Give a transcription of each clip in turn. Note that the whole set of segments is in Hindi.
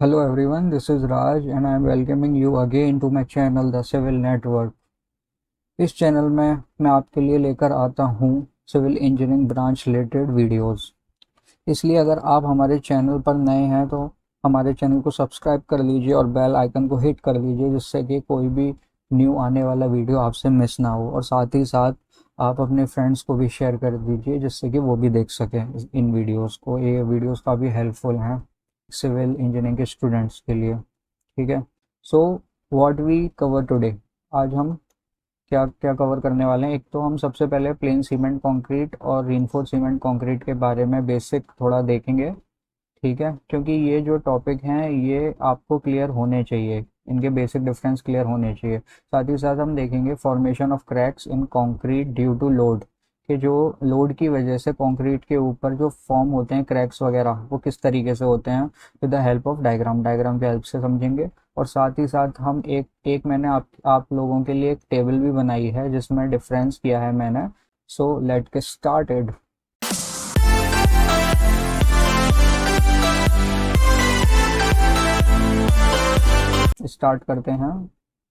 Hello everyone, this is Raj and I am welcoming you again to my channel The Civil Network। इस चैनल में मैं आपके लिए लेकर आता हूँ civil engineering branch related videos. इसलिए अगर आप हमारे चैनल पर नए हैं तो हमारे चैनल को सब्सक्राइब कर लीजिए और बेल आइकन को हिट कर लीजिए, जिससे कि कोई भी न्यू आने वाला वीडियो आपसे मिस ना हो। और साथ ही साथ आप अपने फ्रेंड्स को भी शेयर कर दीजिए, जिससे कि वो भी देख सकें इन वीडियोस को। ये वीडियोस काफ़ी हेल्पफुल हैं सिविल इंजीनियरिंग के स्टूडेंट्स के लिए। ठीक है। So what we cover today, आज हम क्या क्या कवर करने वाले हैं। एक तो हम सबसे पहले प्लेन सीमेंट कंक्रीट और रीइंफोर्स्ड सीमेंट कंक्रीट के बारे में बेसिक थोड़ा देखेंगे। ठीक है, क्योंकि ये जो टॉपिक हैं ये आपको क्लियर होने चाहिए, इनके बेसिक डिफरेंस क्लियर होने चाहिए। साथ ही साथ हम देखेंगे formation of cracks in concrete due to load, कि जो लोड की वजह से कंक्रीट के ऊपर जो फॉर्म होते हैं क्रैक्स वगैरह, वो किस तरीके से होते हैं with the help of diagram की हेल्प से समझेंगे। और साथ ही साथ हम एक एक मैंने आप लोगों के लिए एक टेबल भी बनाई है जिसमें डिफरेंस किया है मैंने। So let get started. Start करते हैं।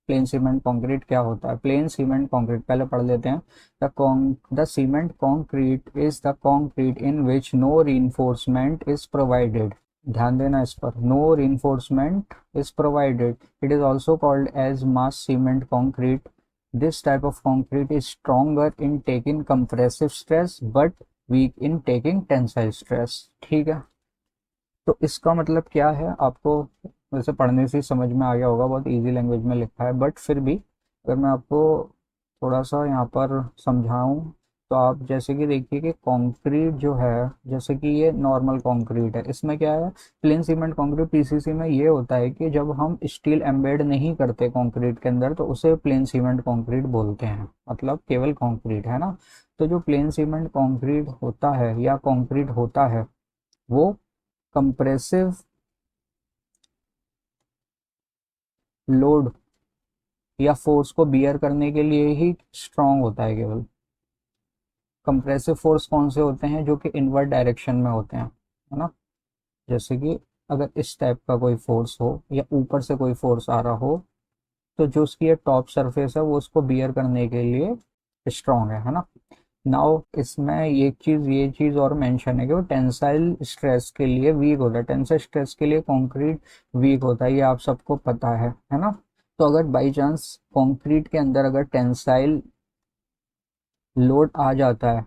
प्लेन सीमेंट कंक्रीट क्या होता है। प्लेन सीमेंट कंक्रीट पहले पढ़ लेते हैं। The cement concrete is the concrete in which no reinforcement is provided. ध्यान देना इस पर, no reinforcement is provided. It is also called as mass cement concrete. This type of concrete is stronger in taking compressive stress but weak in taking tensile stress. ठीक है, तो इसका मतलब क्या है आपको वैसे पढ़ने से ही समझ में आ गया होगा, बहुत इजी लैंग्वेज में लिखा है। बट फिर भी अगर मैं आपको थोड़ा सा यहाँ पर समझाऊँ तो आप जैसे कि देखिए कि कंक्रीट जो है, जैसे कि ये नॉर्मल कंक्रीट है, इसमें क्या है, प्लेन सीमेंट कंक्रीट पीसीसी में ये होता है कि जब हम स्टील एम्बेड नहीं करते कंक्रीट के अंदर तो उसे प्लेन सीमेंट कंक्रीट बोलते हैं, मतलब केवल कंक्रीट है ना। तो जो प्लेन सीमेंट कंक्रीट होता है या कंक्रीट होता है वो कंप्रेसिव लोड या फोर्स को बियर करने के लिए ही स्ट्रांग होता है केवल। कंप्रेसिव फोर्स कौन से होते हैं, जो कि इनवर्ड डायरेक्शन में होते हैं, है ना। जैसे कि अगर इस टाइप का कोई फोर्स हो या ऊपर से कोई फोर्स आ रहा हो तो जो उसकी ये टॉप सरफेस है वो उसको बियर करने के लिए स्ट्रांग है ना। नाउ इसमें ये चीज और मेंशन है कि वो टेंसाइल स्ट्रेस के लिए वीक होता है। टेंसाइल स्ट्रेस के लिए कंक्रीट वीक होता है, ये आप सबको पता है ना। तो अगर बाई चांस कंक्रीट के अंदर अगर टेंसाइल लोड आ जाता है,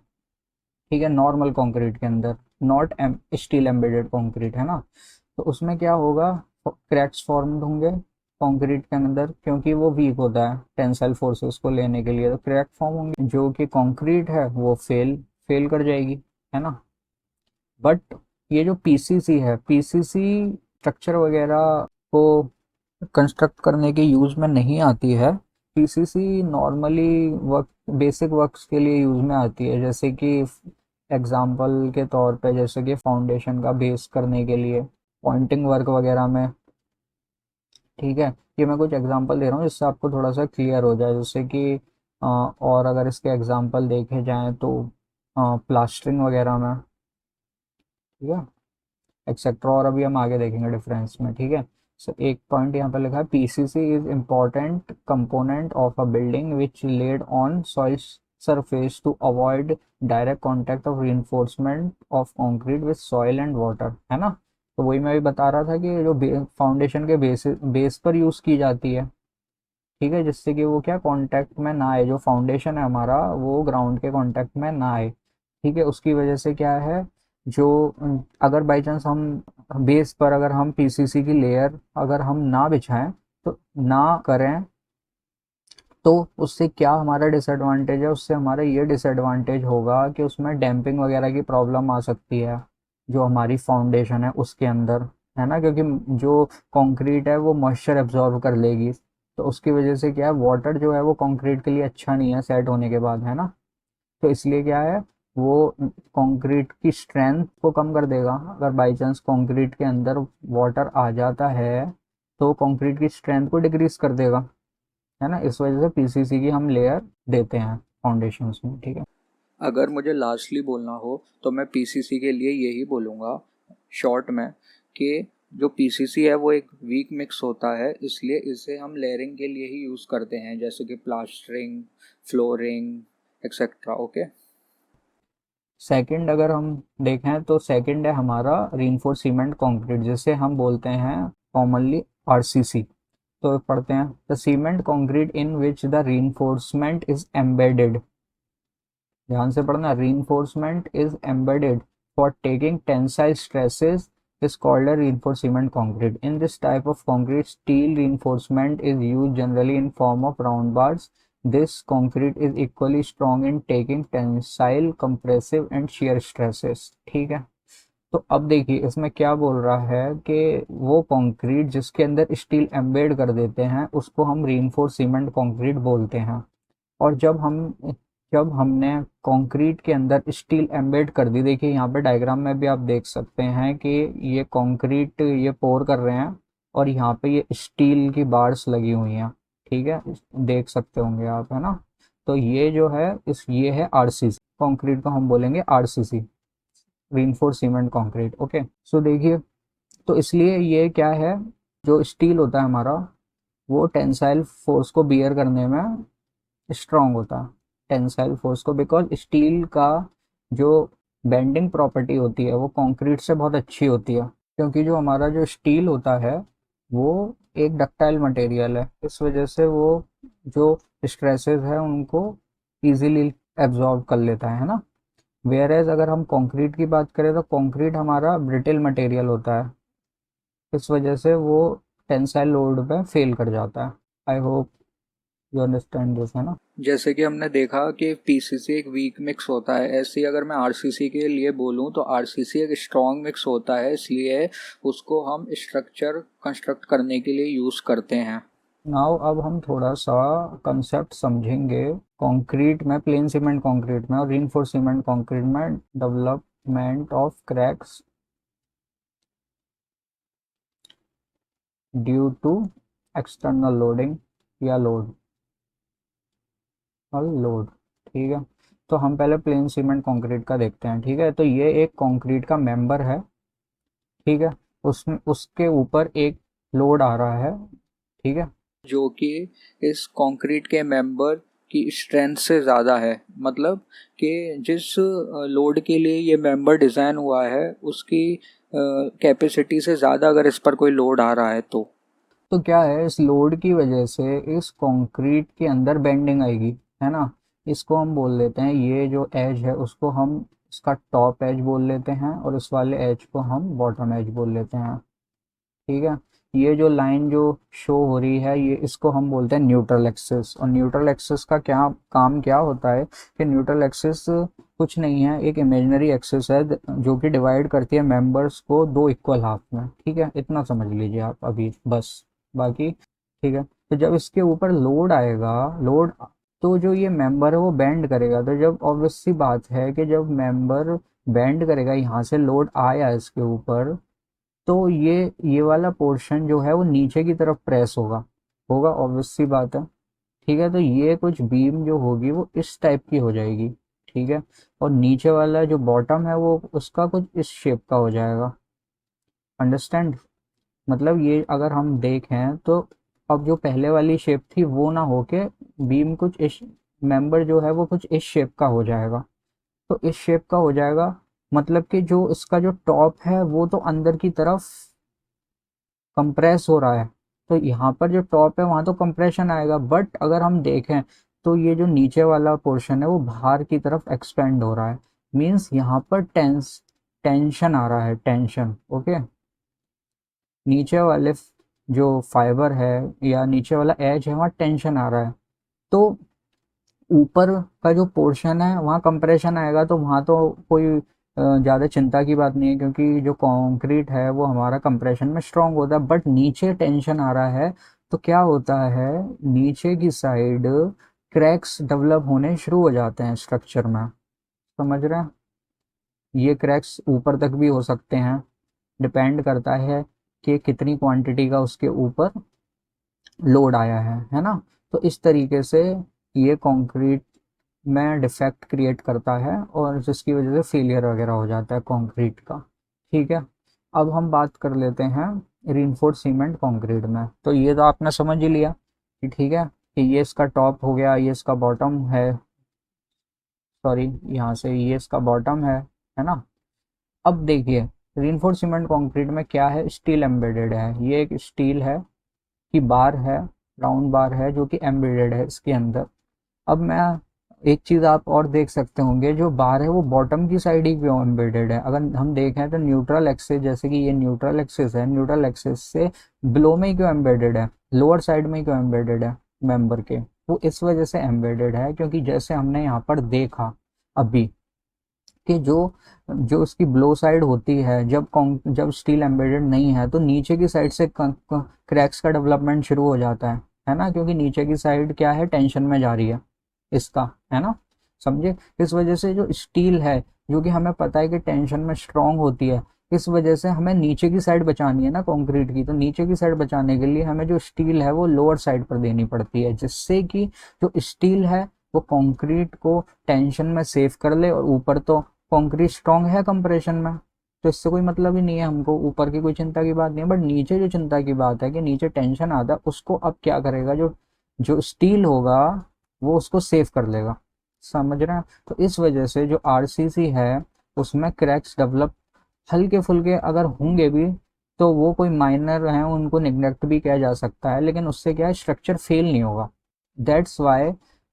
ठीक है, नॉर्मल कंक्रीट के अंदर, नॉट स्टील एम्बेडेड कंक्रीट, है ना, तो उसमें क्या होगा, क्रैक्स फॉर्म्ड होंगे कंक्रीट के अंदर, क्योंकि वो वीक होता है टेंसाइल फोर्सेस को लेने के लिए, तो क्रैक फॉर्म होंगे, जो कि कंक्रीट है वो फेल फेल कर जाएगी, है ना। बट ये जो पीसीसी है, पीसीसी स्ट्रक्चर वगैरह को कंस्ट्रक्ट करने के यूज़ में नहीं आती है। PCC normally work, basic works के लिए यूज़ में आती है, जैसे कि एग्जाम्पल के तौर पे जैसे कि फाउंडेशन का बेस करने के लिए, पॉइंटिंग वर्क वगैरह में। ठीक है, ये मैं कुछ एग्जांपल दे रहा हूँ जिससे आपको थोड़ा सा क्लियर हो जाए, जैसे कि और अगर इसके एग्जांपल देखे जाएं तो प्लास्टरिंग वगैरह में, ठीक है, एक्सेट्रा, और अभी हम आगे देखेंगे डिफरेंस में। ठीक है, सो एक पॉइंट यहाँ पर लिखा है, PCC is important component of a building which laid on soil surface to avoid direct contact of reinforcement of concrete with soil and water, है ना। तो वही मैं भी बता रहा था कि जो फाउंडेशन के बेस पर यूज़ की जाती है, ठीक है, जिससे कि वो क्या कांटेक्ट में ना आए, जो फाउंडेशन है हमारा वो ग्राउंड के कांटेक्ट में ना आए। ठीक है, उसकी वजह से क्या है, जो अगर बाई चांस हम बेस पर अगर हम पीसीसी की लेयर अगर हम ना बिछाएं तो ना करें, तो उससे क्या हमारा डिसएडवांटेज है, उससे हमारा ये डिसएडवांटेज होगा कि उसमें डैम्पिंग वगैरह की प्रॉब्लम आ सकती है जो हमारी फाउंडेशन है उसके अंदर, है ना, क्योंकि जो कंक्रीट है वो मॉइस्चर एब्जॉर्ब कर लेगी, तो उसकी वजह से क्या है, वाटर जो है वो कंक्रीट के लिए अच्छा नहीं है सेट होने के बाद, है ना। तो इसलिए क्या है, वो कंक्रीट की स्ट्रेंथ को कम कर देगा। अगर बाई चांस कंक्रीट के अंदर वाटर आ जाता है तो कंक्रीट की स्ट्रेंथ को डिक्रीज कर देगा, है ना। इस वजह से पीसीसी की हम लेयर देते हैं फाउंडेशंस में। ठीक है, अगर मुझे लास्टली बोलना हो तो मैं पीसीसी के लिए यही बोलूँगा शॉर्ट में, कि जो पीसीसी है वो एक वीक मिक्स होता है, इसलिए इसे हम लेयरिंग के लिए ही यूज़ करते हैं, जैसे कि plastering, flooring etcetera. Okay. Second अगर हम देखें तो सेकंड है हमारा रीइंफोर्स्ड सीमेंट कंक्रीट, जिसे हम बोलते हैं कॉमनली आरसीसी। तो पढ़ते हैं, the cement concrete in which the reinforcement is embedded, ध्यान से पढ़ना, reinforcement is embedded for taking tensile stresses is called a reinforced cement concrete. In this type of concrete, steel reinforcement is used generally in form of round bars. This concrete is equally strong in taking tensile, compressive and shear stresses. ठीक है। तो अब देखिए इसमें क्या बोल रहा है कि वो कंक्रीट जिसके अंदर स्टील एम्बेड कर देते हैं उसको हम रीइंफोर्स सीमेंट कंक्रीट बोलते हैं। और जब हमने कंक्रीट के अंदर स्टील एम्बेड कर दी, देखिए यहाँ पे डायग्राम में भी आप देख सकते हैं कि ये कंक्रीट ये पोर कर रहे हैं और यहाँ पे ये स्टील की बार्स लगी हुई हैं। ठीक है, देख सकते होंगे आप, है ना। तो ये जो है ये है आरसीसी कंक्रीट को हम बोलेंगे RCC, reinforced cement concrete. Okay, so देखिए, तो इसलिए ये क्या है, जो स्टील होता है हमारा वो टेंसाइल फोर्स को बियर करने में स्ट्रांग होता है, टेंसाइल फोर्स को, बिकॉज स्टील का जो बेंडिंग प्रॉपर्टी होती है वो कंक्रीट से बहुत अच्छी होती है, क्योंकि जो हमारा जो स्टील होता है वो एक डक्टाइल मटेरियल है, इस वजह से वो जो स्ट्रेसेस है उनको इजीली एब्जॉर्ब कर लेता है ना। वेयर एज अगर हम कंक्रीट की बात करें तो कंक्रीट हमारा ब्रिटिल मटेरियल होता है, इस वजह से वो टेंसाइल लोड पे फेल कर जाता है। I hope you understand this, है ना। जैसे कि हमने देखा कि पीसीसी एक वीक मिक्स होता है, ऐसे ही अगर मैं आरसीसी के लिए बोलूँ तो आरसीसी एक स्ट्रॉन्ग मिक्स होता है, इसलिए उसको हम स्ट्रक्चर कंस्ट्रक्ट करने के लिए यूज़ करते हैं। नाउ अब हम थोड़ा सा कंसेप्ट समझेंगे कंक्रीट में, प्लेन सीमेंट कंक्रीट में और रीइंफोर्स्ड सीमेंट कंक्रीट में development of cracks due to external loading या लोड और लोड। ठीक है, तो हम पहले प्लेन सीमेंट कंक्रीट का देखते हैं। ठीक है, तो ये एक कंक्रीट का मेंबर है। ठीक है, उसमें उसके ऊपर एक लोड आ रहा है। ठीक है, जो कि इस कंक्रीट के मेंबर की स्ट्रेंथ से ज़्यादा है, मतलब कि जिस लोड के लिए ये मेंबर डिज़ाइन हुआ है उसकी कैपेसिटी से ज़्यादा अगर इस पर कोई लोड आ रहा है तो क्या है, इस लोड की वजह से इस कंक्रीट के अंदर बेंडिंग आएगी, है ना। इसको हम बोल लेते हैं, ये जो एज है उसको हम इसका टॉप एज बोल लेते हैं और इस वाले एज को हम बॉटम एज बोल लेते हैं। ठीक है, ये जो लाइन जो शो हो रही है ये इसको हम बोलते हैं न्यूट्रल एक्सिस। और न्यूट्रल एक्सिस का क्या काम क्या होता है कि न्यूट्रल एक्सिस कुछ नहीं है, एक इमेजिनरी एक्सिस है जो कि डिवाइड करती है मेंबर्स को दो इक्वल हाफ में। ठीक है, इतना समझ लीजिए आप अभी बस, बाकी ठीक है। तो जब इसके ऊपर लोड आएगा, लोड, तो जो ये मेंबर है वो बेंड करेगा। तो जब ऑब्वियस सी बात है कि जब मेंबर बेंड करेगा, यहाँ से लोड आया इसके ऊपर, तो ये वाला पोर्शन जो है वो नीचे की तरफ प्रेस होगा, होगा, ऑब्वियस सी बात है। ठीक है, तो ये कुछ बीम जो होगी वो इस टाइप की हो जाएगी। ठीक है, और नीचे वाला जो बॉटम है वो उसका कुछ इस शेप का हो जाएगा। अंडरस्टैंड, मतलब ये अगर हम देखें तो अब जो पहले वाली शेप थी वो ना होके बीम कुछ इस, मेंबर जो है वो कुछ इस शेप का हो जाएगा। तो इस शेप का हो जाएगा, मतलब कि जो इसका जो टॉप है वो तो अंदर की तरफ कंप्रेस हो रहा है, तो यहाँ पर जो टॉप है वहाँ तो कंप्रेशन आएगा, बट अगर हम देखें तो ये जो नीचे वाला पोर्शन है वो बाहर की तरफ एक्सपेंड हो रहा है। मीन्स यहाँ पर टेंशन आ रहा है, टेंशन। ओके, नीचे वाले जो फाइबर है या नीचे वाला एज है वहाँ टेंशन आ रहा है, तो ऊपर का जो पोर्शन है वहाँ कंप्रेशन आएगा, तो वहाँ तो कोई ज़्यादा चिंता की बात नहीं है, क्योंकि जो कंक्रीट है वो हमारा कंप्रेशन में स्ट्रांग होता है। बट नीचे टेंशन आ रहा है तो क्या होता है, नीचे की साइड क्रैक्स डेवलप होने शुरू हो जाते हैं स्ट्रक्चर में। समझ रहे हैं, ये क्रैक्स ऊपर तक भी हो सकते हैं, डिपेंड करता है कि कितनी क्वांटिटी का उसके ऊपर लोड आया है ना। तो इस तरीके से ये कंक्रीट में डिफेक्ट क्रिएट करता है और जिसकी वजह से फेलियर वगैरह हो जाता है कंक्रीट का। ठीक है, अब हम बात कर लेते हैं रीइंफोर्स्ड सीमेंट कंक्रीट में। तो ये तो आपने समझ ही लिया कि ठीक है कि ये इसका टॉप हो गया, ये इसका बॉटम है, सॉरी यहाँ से ये इसका बॉटम है ना। अब देखिए रीइंफोर्स्ड सीमेंट कंक्रीट में क्या है, स्टील एम्बेडेड है। ये एक स्टील है कि बार है, राउंड बार है जो कि एम्बेडेड है इसके अंदर। अब मैं एक चीज़ आप और देख सकते होंगे, जो बार है वो बॉटम की साइड ही क्यों एम्बेडेड है। अगर हम देखें तो न्यूट्रल एक्सिस, जैसे कि ये न्यूट्रल एक्सिस है, न्यूट्रल एक्सिस से बिलो में ही क्यों एम्बेडेड है, लोअर साइड में ही क्यों एम्बेडेड है मेंबर के। वो इस वजह से एम्बेडेड है क्योंकि जैसे हमने यहाँ पर देखा अभी कि जो जो उसकी ब्लो साइड होती है, जब स्टील एम्बेडेड नहीं है तो नीचे की साइड से क्रैक्स का डेवलपमेंट शुरू हो जाता है ना, क्योंकि नीचे की साइड क्या है, टेंशन में जा रही है इसका, है ना। समझे। इस वजह से जो स्टील है, जो कि हमें पता है कि टेंशन में स्ट्रांग होती है, इस वजह से हमें नीचे की साइड बचानी है ना कंक्रीट की, तो नीचे की साइड बचाने के लिए हमें जो स्टील है वो लोअर साइड पर देनी पड़ती है, जिससे कि जो स्टील है वो कंक्रीट को टेंशन में सेव कर ले। और ऊपर तो कंक्रीट स्ट्रांग है कंप्रेशन में, तो इससे कोई मतलब ही नहीं है हमको, ऊपर की कोई चिंता की बात नहीं है। बट नीचे जो चिंता की बात है कि नीचे टेंशन आता है, उसको अब क्या करेगा, जो जो स्टील होगा वो उसको सेव कर लेगा। समझ रहे हैं। तो इस वजह से जो आरसीसी है उसमें क्रैक्स डेवलप हल्के फुल्के अगर होंगे भी तो वो कोई माइनर हैं, उनको निग्लेक्ट भी किया जा सकता है, लेकिन उससे क्या है, स्ट्रक्चर फेल नहीं होगा। दैट्स वाई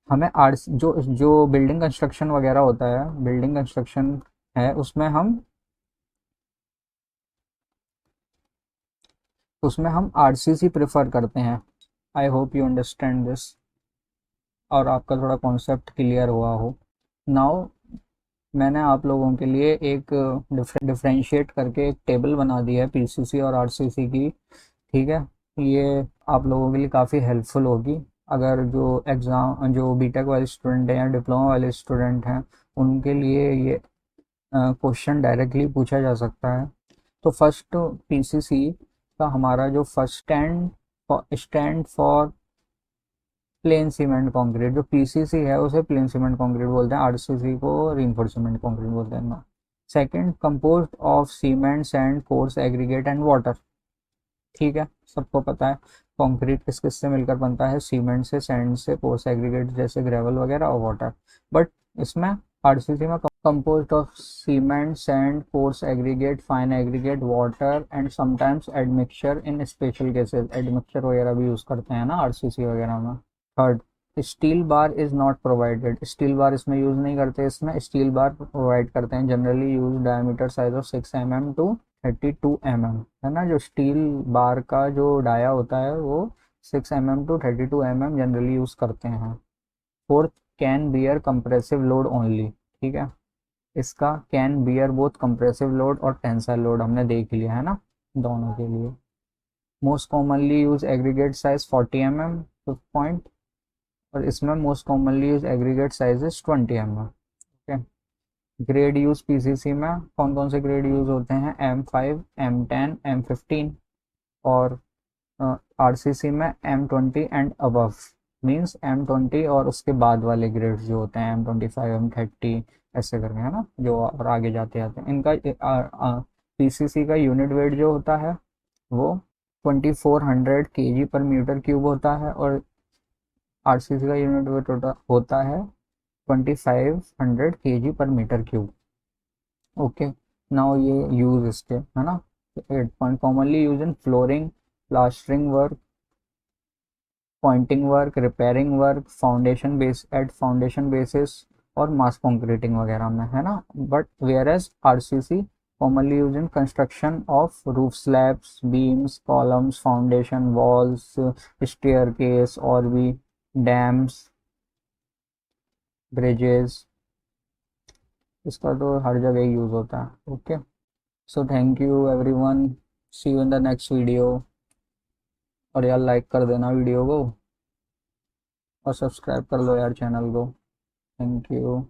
हमें आर जो जो बिल्डिंग कंस्ट्रक्शन वगैरह होता है, बिल्डिंग कंस्ट्रक्शन है, उसमें हम आरसीसी प्रेफर करते हैं। I hope you understand this और आपका थोड़ा कॉन्सेप्ट क्लियर हुआ हो। नाउ मैंने आप लोगों के लिए एक डिफरेंशिएट करके एक टेबल बना दी है पीसीसी और आरसीसी की। ठीक है। ये आप लोगों के लिए काफ़ी हेल्पफुल होगी, अगर जो बीटेक वाले स्टूडेंट हैं या डिप्लोमा वाले स्टूडेंट हैं उनके लिए ये क्वेश्चन डायरेक्टली पूछा जा सकता है। तो फर्स्ट पीसीसी का हमारा जो first stand for plane cement concrete, जो पीसीसी है उसे प्लेन सीमेंट कंक्रीट बोलते हैं, आरसीसी को रीइंफोर्स्ड सीमेंट कंक्रीट बोलते हैं। Second, composed of cement sand coarse aggregate and water. ठीक है, सबको पता है कंक्रीट किस किस से मिलकर बनता है, सीमेंट से, सैंड से, कोर्स एग्रीगेट जैसे ग्रेवल वगैरह और वाटर। बट इसमें आरसीसी में composed of cement, sand, coarse aggregate, fine aggregate, water and sometimes admixture in special cases। admixture वगैरह भी यूज़ करते हैं ना आरसीसी वगैरह में। Third, steel bar is not provided. Steel bar इसमें यूज़ नहीं करते, इसमें स्टील बार प्रोवाइड करते हैं generally use diameter size of 6 mm to 32 mm, है ना। जो स्टील बार का जो डाया होता है वो 6 mm to 32 mm generally use करते हैं। Fourth, can bear compressive load only. ठीक है, इसका can bear both compressive load और टेंसाइल लोड हमने देख लिया है ना दोनों के लिए। Most commonly use aggregate size 40 mm, fifth point. और इसमें most commonly use aggregate size is 20 mm। Okay. Grade use PCC में कौन कौन से ग्रेड यूज होते हैं, M5, M10, M15। और आरसीसी में M20 and above, means M20 और उसके बाद वाले ग्रेड्स जो होते हैं M25, M30 ऐसे करके, है ना, जो और आगे जाते जाते हैं। इनका पीसीसी का यूनिट वेट जो होता है वो 2400 kg पर मीटर क्यूब होता है, और आरसीसी का यूनिट वेट होता है 2500 kg पर मीटर क्यूब। ओके। नाउ ये यूज इसके, है ना। 8 point, commonly use in flooring, plastering work, pointing work, repairing work, foundation basis और मास कंक्रीटिंग वगैरह में, है ना। But whereas RCC commonly use in construction of roof slabs, beams, columns, foundation, walls, staircase और भी डैम्स, ब्रिजेस, इसका तो हर जगह यूज होता है। Okay. So thank you everyone, see you in the next video. और यार लाइक कर देना वीडियो को और सब्सक्राइब कर लो यार चैनल को। Thank you.